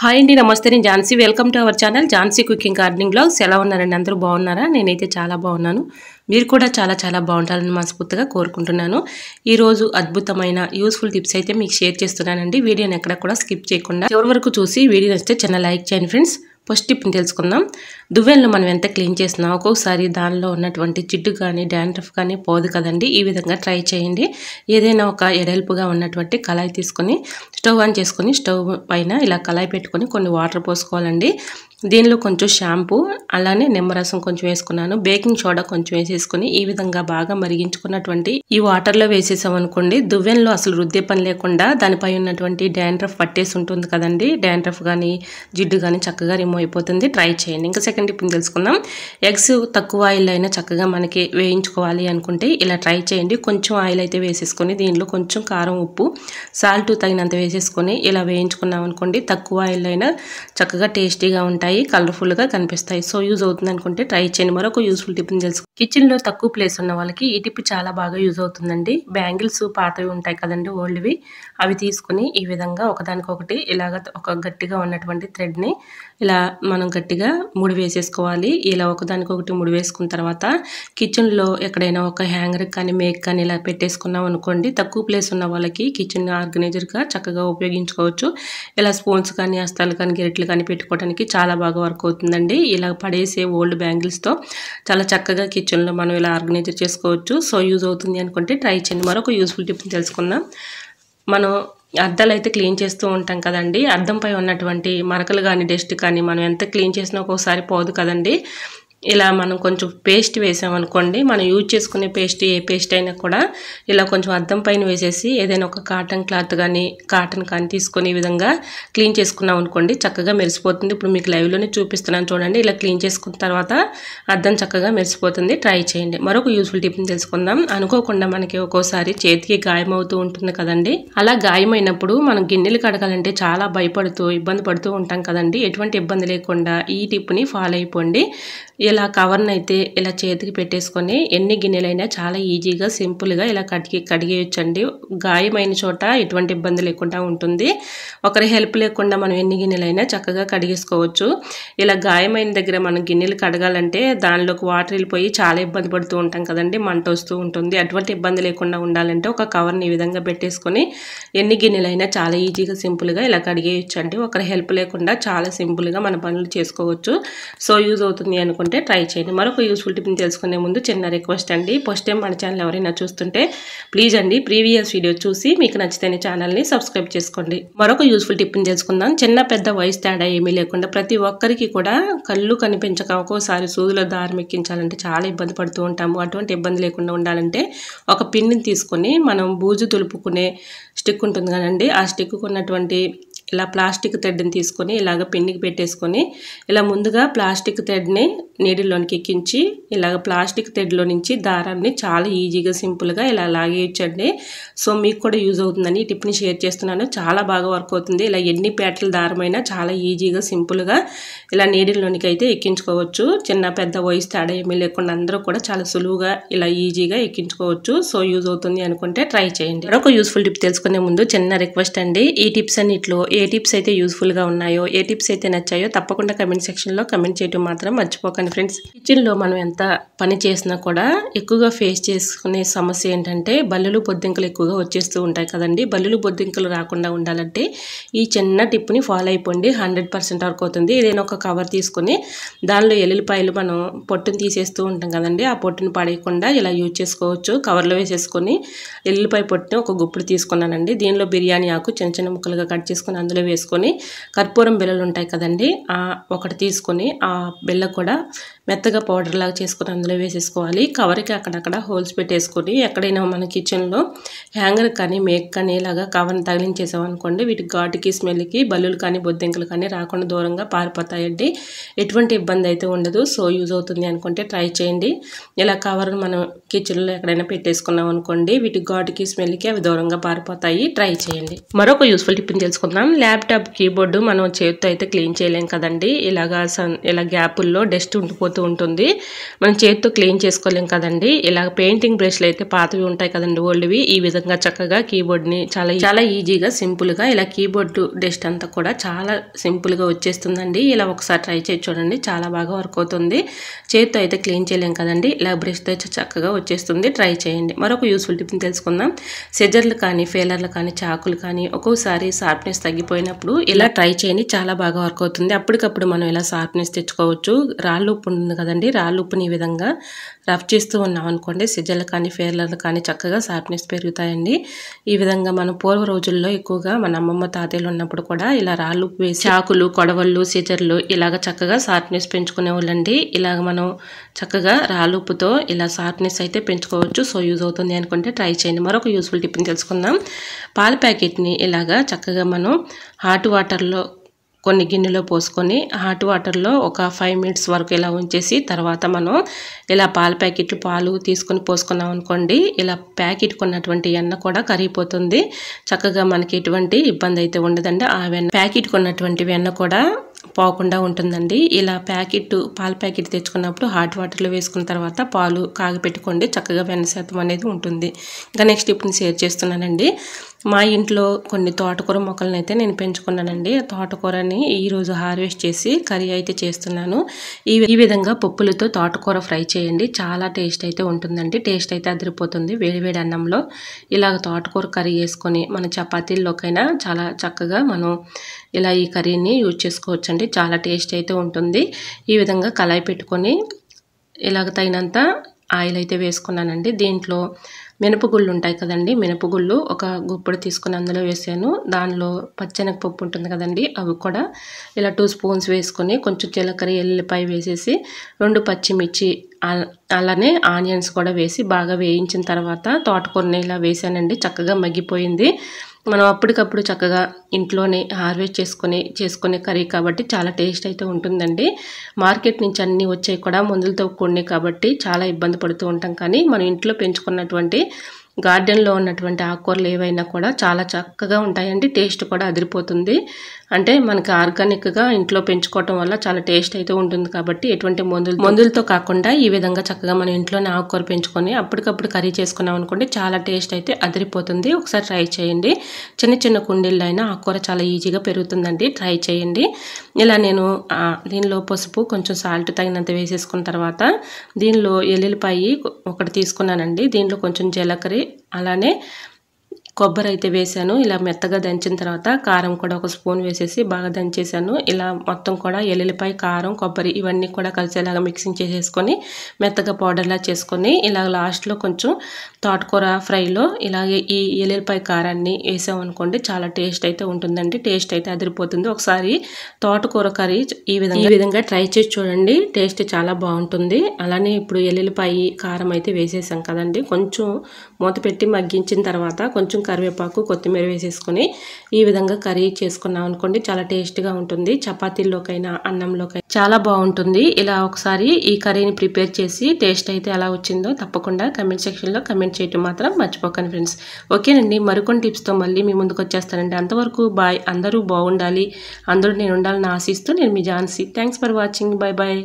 Hi అండి, నమస్తే. నేను Jhansi. Welcome to our channel Jhansi cooking gardening blogs. ఎలా ఉన్నారండి? అందరూ బాగున్నారా? నేనైతే చాలా బాగున్నాను. మీరు కూడా చాలా బాగుంటారని మనస్ఫూర్తిగా కోరుకుంటున్నాను. ఈరోజు అద్భుతమైన యూస్ఫుల్ టిప్స్ అయితే మీకు షేర్ చేస్తున్నానండి. వీడియోని ఎక్కడ కూడా స్కిప్ చేయకుండా చివరి వరకు చూసి వీడియో నచ్చితే చిన్న లైక్ చేయండి ఫ్రెండ్స్. ఫస్ట్ టిప్ని తెలుసుకుందాం. దువ్వెనలో మనం ఎంత క్లీన్ చేసినా ఒక్కొక్కసారి దానిలో ఉన్నటువంటి జిడ్డు కానీ డాండ్రఫ్ కానీ పోదు కదండి. ఈ విధంగా ట్రై చేయండి. ఏదైనా ఒక ఎడల్పుగా ఉన్నటువంటి కళాయి తీసుకొని స్టవ్ ఆన్ చేసుకొని స్టవ్ పైన ఇలా కళాయి పెట్టుకొని కొన్ని వాటర్ పోసుకోవాలండి. దీనిలో కొంచెం షాంపూ అలానే నిమ్మరసం కొంచెం వేసుకున్నాను. బేకింగ్ సోడా కొంచెం వేసేసుకొని ఈ విధంగా బాగా మరిగించుకున్నటువంటి ఈ వాటర్లో వేసేసాం అనుకోండి, దువ్వెనలో అసలు రుద్దే పని లేకుండా దానిపై ఉన్నటువంటి డాండ్రఫ్ పట్టేసి ఉంటుంది కదండి. డాండ్రఫ్ కానీ జిడ్డు కానీ చక్కగా రిమూవ్ అయిపోతుంది. ట్రై చేయండి. ఇంకా సెకండ్ టిప్ తెలుసుకుందాం. ఎగ్స్ తక్కువ ఆయిల్ అయినా చక్కగా మనకి వేయించుకోవాలి అనుకుంటే ఇలా ట్రై చేయండి. కొంచెం ఆయిల్ అయితే వేసేసుకొని దీనిలో కొంచెం కారం, ఉప్పు, సాల్ట్ తగినంత వేసేసుకొని ఇలా వేయించుకున్నాం అనుకోండి, తక్కువ ఆయిల్ అయినా చక్కగా టేస్టీగా ఉంటాయి, కలర్ఫుల్గా కనిపిస్తాయి. సో యూజ్ అవుతుంది అనుకుంటే ట్రై చేయండి. మరొక యూస్ఫుల్ టిప్ని తెలుసు. కిచెన్లో తక్కువ ప్లేస్ ఉన్న వాళ్ళకి ఈ టిప్ చాలా బాగా యూజ్ అవుతుందండి. బ్యాంగిల్స్ పాతవి ఉంటాయి కదండి, ఓల్డ్వి, అవి తీసుకుని ఈ విధంగా ఒకదానికొకటి ఇలాగ ఒక గట్టిగా ఉన్నటువంటి థ్రెడ్ని ఇలా మనం గట్టిగా ముడి వేసేసుకోవాలి. ఇలా ఒకదానికొకటి ముడి వేసుకున్న తర్వాత కిచెన్లో ఎక్కడైనా ఒక హ్యాంగర్ కానీ మేక్ కానీ ఇలా పెట్టేసుకున్నాం అనుకోండి, తక్కువ ప్లేస్ ఉన్న వాళ్ళకి కిచెన్ ఆర్గనైజర్గా చక్కగా ఉపయోగించుకోవచ్చు. ఇలా స్పూన్స్ కానీ అస్తాలు కానీ గెరిట్లు కానీ పెట్టుకోవడానికి చాలా బాగా వర్క్ అవుతుందండి. ఇలా పడేసే ఓల్డ్ బ్యాంగిల్స్తో చాలా చక్కగా కిచెన్లో మనం ఇలా ఆర్గనైజర్ చేసుకోవచ్చు. సో యూజ్ అవుతుంది అనుకుంటే ట్రై చేయండి. మరొక యూస్ఫుల్ టిప్ని తెలుసుకుందాం. మనం అద్దాలు అయితే క్లీన్ చేస్తూ ఉంటాం కదండి. అద్దంపై ఉన్నటువంటి మరకలు కానీ డస్ట్ కానీ మనం ఎంత క్లీన్ చేసినా ఒక్కోసారి పోదు కదండి. ఇలా మనం కొంచెం పేస్ట్ వేసామనుకోండి, మనం యూజ్ చేసుకునే పేస్ట్ ఏ పేస్ట్ అయినా కూడా ఇలా కొంచెం అద్దం పైన వేసేసి ఏదైనా ఒక కాటన్ క్లాత్ కానీ కాటన్ కానీ తీసుకొని ఈ విధంగా క్లీన్ చేసుకున్నాం అనుకోండి, చక్కగా మెరిసిపోతుంది. ఇప్పుడు మీకు లైవ్లోనే చూపిస్తున్నాను చూడండి. ఇలా క్లీన్ చేసుకున్న తర్వాత అద్దం చక్కగా మెరిసిపోతుంది. ట్రై చేయండి. మరొక యూస్ఫుల్ టిప్ని తెలుసుకుందాం. అనుకోకుండా మనకి ఒక్కోసారి చేతికి గాయం అవుతూ ఉంటుంది కదండి. అలా గాయమైనప్పుడు మనం గిన్నెలు కడగాలంటే చాలా భయపడుతూ ఇబ్బంది పడుతూ ఉంటాం కదండి. ఎటువంటి ఇబ్బంది లేకుండా ఈ టిప్ని ఫాలో అయిపోండి. ఇలా కవర్ని అయితే ఇలా చేతికి పెట్టేసుకొని ఎన్ని గిన్నెలైనా చాలా ఈజీగా సింపుల్గా ఇలా కడిగేయచ్చండి. గాయమైన చోట ఎటువంటి ఇబ్బంది లేకుండా ఉంటుంది. ఒకరి హెల్ప్ లేకుండా మనం ఎన్ని గిన్నెలైనా చక్కగా కడిగేసుకోవచ్చు. ఇలా గాయమైన దగ్గర మనం గిన్నెలు కడగాలంటే దానిలోకి వాటర్ వెళ్ళిపోయి చాలా ఇబ్బంది పడుతూ ఉంటాం కదండి, మంట వస్తూ ఉంటుంది. అటువంటి ఇబ్బంది లేకుండా ఉండాలంటే ఒక కవర్ని ఈ విధంగా పెట్టేసుకొని ఎన్ని గిన్నెలైనా చాలా ఈజీగా సింపుల్గా ఇలా కడిగేయచ్చండి. ఒకరి హెల్ప్ లేకుండా చాలా సింపుల్గా మన పనులు చేసుకోవచ్చు. సో యూజ్ అవుతుంది అనుకుంటే ట్రై చేయండి. మరొక యూస్ఫుల్ టిప్ని తెలుసుకునే ముందు చిన్న రిక్వెస్ట్ అండి. ఫస్ట్ టైం మన ఛానల్ ఎవరైనా చూస్తుంటే ప్లీజ్ అండి ప్రీవియస్ వీడియో చూసి మీకు నచ్చితేనే ఛానల్ని సబ్స్క్రైబ్ చేసుకోండి. మరొక యూస్ఫుల్ టిప్ని తెలుసుకుందాం. చిన్న పెద్ద వయసు తేడా ఏమీ లేకుండా ప్రతి ఒక్కరికి కూడా కళ్ళు కనిపించక ఒక్కోసారి సూదుల దారం ఎక్కించాలంటే చాలా ఇబ్బంది పడుతూ ఉంటాము. అటువంటి ఇబ్బంది లేకుండా ఉండాలంటే ఒక పిన్ని తీసుకొని మనం బూజు దులుపుకునే స్టిక్ ఉంటుంది కదండి, ఆ స్టిక్ ఉన్నటువంటి ఇలా ప్లాస్టిక్ థ్రెడ్ని తీసుకొని ఇలాగ పిన్నికి పెట్టేసుకొని ఇలా ముందుగా ప్లాస్టిక్ థ్రెడ్ని నీడిల్లోనికి ఎక్కించి ఇలాగ ప్లాస్టిక్ థ్రెడ్లో నుంచి దారాన్ని చాలా ఈజీగా సింపుల్గా ఇలా లాగేయచ్చండి. సో మీకు కూడా యూజ్ అవుతుందని ఈ టిప్ని షేర్ చేస్తున్నాను. చాలా బాగా వర్క్ అవుతుంది. ఇలా ఎన్ని పేటల దారమైనా చాలా ఈజీగా సింపుల్గా ఇలా నీడిల్లోనికి అయితే ఎక్కించుకోవచ్చు. చిన్న పెద్ద వయసు తేడా ఏమీ లేకుండా అందరూ కూడా చాలా సులువుగా ఇలా ఈజీగా ఎక్కించుకోవచ్చు. సో యూజ్ అవుతుంది అనుకుంటే ట్రై చేయండి. మరొక యూస్ఫుల్ టిప్ తెలుసుకునే ముందు చిన్న రిక్వెస్ట్ అండి. ఈ టిప్స్ అన్నిట్లో ఏ టిప్స్ అయితే యూస్ఫుల్గా ఉన్నాయో, ఏ టిప్స్ అయితే నచ్చాయో తప్పకుండా కమెంట్ సెక్షన్లో కమెంట్ చేయడం మాత్రం మర్చిపోకండి ఫ్రెండ్స్. కిచెన్లో మనం ఎంత పని చేసినా కూడా ఎక్కువగా ఫేస్ చేసుకునే సమస్య ఏంటంటే బల్లులు బొద్దింకలు ఎక్కువగా వచ్చేస్తూ ఉంటాయి కదండి. బల్లులు బొద్దింకలు రాకుండా ఉండాలంటే ఈ చిన్న టిప్ని ఫాలో అయిపోండి. 100% వర్క్ అవుతుంది. ఏదైనా ఒక కవర్ తీసుకొని దానిలో ఎల్లుల్లిపాయలు మనం పొట్టును తీసేస్తూ ఉంటాం కదండి, ఆ పొట్టును పడేయకుండా ఇలా యూజ్ చేసుకోవచ్చు. కవర్లో వేసేసుకొని ఎల్లుల్లిపాయ పొట్టుని ఒక గుప్పుడు తీసుకున్నానండి. దీనిలో బిర్యానీ ఆకు చిన్న చిన్న ముక్కలుగా కట్ చేసుకొని అందులో వేసుకొని కర్పూరం బిళ్ళలు ఉంటాయి కదండి, ఒకటి తీసుకొని ఆ బిళ్ళ కూడా మెత్తగా పౌడర్ లాగా చేసుకొని అందులో వేసేసుకోవాలి. కవర్కి అక్కడక్కడ హోల్స్ పెట్టేసుకొని ఎక్కడైనా మన కిచెన్లో హ్యాంగర్ కానీ మేక్ కానీ ఇలాగా కవర్ని తగిలించేసామనుకోండి, వీటికి ఘాటుకి స్మెల్కి బల్లులు కానీ బొద్దింకలు కానీ రాకుండా దూరంగా పారిపోతాయండి. ఎటువంటి ఇబ్బంది అయితే ఉండదు. సో యూజ్ అవుతుంది అనుకుంటే ట్రై చేయండి. ఇలా కవర్ను మనం కిచెన్లో ఎక్కడైనా పెట్టేసుకున్నాం అనుకోండి, వీటికి ఘాటుకి స్మెల్కి అవి దూరంగా పారిపోతాయి. ట్రై చేయండి. మరొక యూస్ఫుల్ టిప్ని తెలుసుకుందాం. ల్యాప్టాప్ కీబోర్డు మనం చేతితో అయితే క్లీన్ చేయలేం కదండి. ఇలా గ్యాపుల్లో డస్ట్ ఉండిపోతూ ఉంటుంది. మనం చేతితో క్లీన్ చేసుకోలేం కదండి. ఇలా పెయింటింగ్ బ్రష్లు అయితే పాతవి ఉంటాయి కదండి, ఓల్డ్వి. ఈ విధంగా చక్కగా కీబోర్డ్ని చాలా ఈజీగా సింపుల్గా ఇలా కీబోర్డు డస్ట్ అంతా కూడా చాలా సింపుల్గా వచ్చేస్తుందండి. ఇలా ఒకసారి ట్రై చేసి చూడండి, చాలా బాగా వర్క్ అవుతుంది. చేతితో అయితే క్లీన్ చేయలేం కదండి, ఇలా బ్రష్తో అయితే చక్కగా వచ్చేస్తుంది. ట్రై చేయండి. మరొక యూస్ఫుల్ టిప్ని తెలుసుకుందాం. సిజర్లు కానీ, ఫేలర్లు కానీ, చాకులు కానీ ఒక్కోసారి షార్ప్నెస్ తగ్గిపోయినప్పుడు ఇలా ట్రై చేయండి, చాలా బాగా వర్క్ అవుతుంది. అప్పటికప్పుడు మనం ఇలా షార్ప్నెస్ తెచ్చుకోవచ్చు. రాళ్ళు ఉప్పు ఉంటుంది కదండి, రాళ్ళు ఉప్పుని ఈ విధంగా రఫ్ చేస్తూ ఉన్నాం అనుకోండి, సిజర్లు కానీ ఫేలర్లు కానీ చక్కగా షార్ప్నెస్ పెరుగుతాయండి. ఈ విధంగా మనం పూర్వ రోజుల్లో ఎక్కువగా మన అమ్మమ్మ తాతయ్యలు ఉన్నప్పుడు కూడా ఇలా రాళ్ళు ఉప్పు వేసి చాకులు, కొడవళ్ళు, సిజర్లు ఇలాగ చక్కగా షార్ప్నెస్ పెంచుకునే వాళ్ళండి. ఇలాగ మనం చక్కగా రాళ్ళు ఉప్పుతో ఇలా షార్ప్నెస్ అయితే పెంచుకోవచ్చు. సో యూజ్ అవుతుంది అనుకుంటే ట్రై చేయండి. మరొక యూస్ఫుల్ టిప్ని తెలుసుకుందాం. పాల ప్యాకెట్ని ఇలాగా చక్కగా మనం హాట్ వాటర్లో కొన్ని గిన్నెలో పోసుకొని హాట్ వాటర్లో ఒక 5 మినిట్స్ వరకు ఇలా ఉంచేసి తర్వాత మనం ఇలా పాల ప్యాకెట్లు పాలు తీసుకొని పోసుకున్నాం అనుకోండి, ఇలా ప్యాకెట్ కొన్నటువంటి వెన్న కూడా కరిగిపోతుంది. చక్కగా మనకి ఎటువంటి ఇబ్బంది అయితే ఉండదండి. ఆ వెన్న ప్యాకెట్ కొన్నటువంటి వెన్న కూడా పోకుండా ఉంటుందండి. ఇలా పాల ప్యాకెట్ తెచ్చుకున్నప్పుడు హాట్ వాటర్లో వేసుకున్న తర్వాత పాలు కాగపెట్టుకోండి, చక్కగా వెన్న శాతం అనేది ఉంటుంది. ఇంకా నెక్స్ట్ ఇప్పుడు షేర్ చేస్తున్నానండి. మా ఇంట్లో కొన్ని తోటకూర మొక్కలను అయితే నేను పెంచుకున్నానండి. తోటకూరని ఈరోజు హార్వెస్ట్ చేసి కర్రీ అయితే చేస్తున్నాను. ఈ విధంగా పప్పులతో తోటకూర ఫ్రై చేయండి, చాలా టేస్ట్ అయితే ఉంటుందండి. టేస్ట్ అయితే అదిరిపోతుంది వేడివేడి అన్నంలో. ఇలాగ తోటకూర కర్రీ వేసుకొని మన చపాతీల్లోకైనా చాలా చక్కగా మనం ఇలా ఈ కర్రీని యూజ్ చేసుకోవచ్చండి. చాలా టేస్ట్ అయితే ఉంటుంది. ఈ విధంగా కళాయి పెట్టుకొని ఇలాగ తగినంత ఆయిల్ అయితే వేసుకున్నానండి. దీంట్లో మినపగుళ్ళు ఉంటాయి కదండి, మినపగుళ్ళు ఒక గుప్పుడు తీసుకుని అందులో వేసాను. దానిలో పచ్చెనగపప్పు ఉంటుంది కదండి, అవి కూడా ఇలా 2 స్పూన్స్ వేసుకొని కొంచెం జీలకర్ర, ఎల్లిపాయ వేసేసి 2 పచ్చిమిర్చి అలానే ఆనియన్స్ కూడా వేసి బాగా వేయించిన తర్వాత తోటకూరని ఇలా వేసానండి. చక్కగా మగ్గిపోయింది. మనం అప్పటికప్పుడు చక్కగా ఇంట్లోనే హార్వెస్ట్ చేసుకునే కర్రీ కాబట్టి చాలా టేస్ట్ అయితే ఉంటుందండి. మార్కెట్ నుంచి అన్నీ వచ్చాయి కూడా మందులతో కూడినవి కాబట్టి చాలా ఇబ్బంది పడుతూ ఉంటాం. కానీ మనం ఇంట్లో పెంచుకున్నటువంటి గార్డెన్లో ఉన్నటువంటి ఆకుకూరలు ఏవైనా కూడా చాలా చక్కగా ఉంటాయండి. టేస్ట్ కూడా అదిరిపోతుంది. అంటే మనకి ఆర్గానిక్గా ఇంట్లో పెంచుకోవటం వల్ల చాలా టేస్ట్ అయితే ఉంటుంది కాబట్టి ఎటువంటి మందులతో కాకుండా ఈ విధంగా చక్కగా మనం ఇంట్లోనే ఆకుకూర పెంచుకొని అప్పటికప్పుడు కర్రీ చేసుకున్నాం అనుకోండి, చాలా టేస్ట్ అయితే అదిరిపోతుంది. ఒకసారి ట్రై చేయండి. చిన్న చిన్న కుండీల్లో అయినా ఆకుకూర చాలా ఈజీగా పెరుగుతుందండి. ట్రై చేయండి. ఇలా నేను దీనిలో పసుపు, కొంచెం సాల్ట్ తగినంత వేసేసుకున్న తర్వాత దీనిలో ఎల్లుల్లిపాయ ఒకటి తీసుకున్నానండి. దీంట్లో కొంచెం జీలకర్ర అలానే కొబ్బరి అయితే వేసాను. ఇలా మెత్తగా దంచిన తర్వాత కారం కూడా ఒక స్పూన్ వేసేసి బాగా దంచేసాను. ఇలా మొత్తం కూడా ఎల్లుల్లిపాయ, కారం, కొబ్బరి ఇవన్నీ కూడా కలిసేలాగా మిక్సింగ్ చేసేసుకొని మెత్తగా పౌడర్లా చేసుకొని ఇలా లాస్ట్లో కొంచెం తోటకూర ఫ్రైలో ఇలాగే ఈ ఎల్లుల్లిపాయ కారాన్ని వేసామనుకోండి, చాలా టేస్ట్ అయితే ఉంటుందండి. టేస్ట్ అయితే అదిరిపోతుంది. ఒకసారి తోటకూర కర్రీ ఈ విధంగా ట్రై చేసి చూడండి, టేస్ట్ చాలా బాగుంటుంది. అలానే ఇప్పుడు ఎల్లుల్లిపాయ కారం అయితే వేసేసాం కదండి, కొంచెం మూత పెట్టి మగ్గించిన తర్వాత కొంచెం కరివేపాకు, కొత్తిమీర వేసేసుకొని ఈ విధంగా కర్రీ చేసుకున్నాం అనుకోండి, చాలా టేస్ట్గా ఉంటుంది. చపాతీల్లోకైనా అన్నంలోకైనా చాలా బాగుంటుంది. ఇలా ఒకసారి ఈ కర్రీని ప్రిపేర్ చేసి టేస్ట్ అయితే ఎలా వచ్చిందో తప్పకుండా కమెంట్ సెక్షన్లో కమెంట్ చేయటం మాత్రం మర్చిపోకండి ఫ్రెండ్స్. ఓకేనండి, మరికొన్ని టిప్స్తో మళ్ళీ మీ ముందుకు వచ్చేస్తానండి. అంతవరకు బాయ్. అందరూ బాగుండాలి, అందరూ నేను ఉండాలని ఆశిస్తూ నేను మీ Jhansi. Thanks for watching. Bye bye.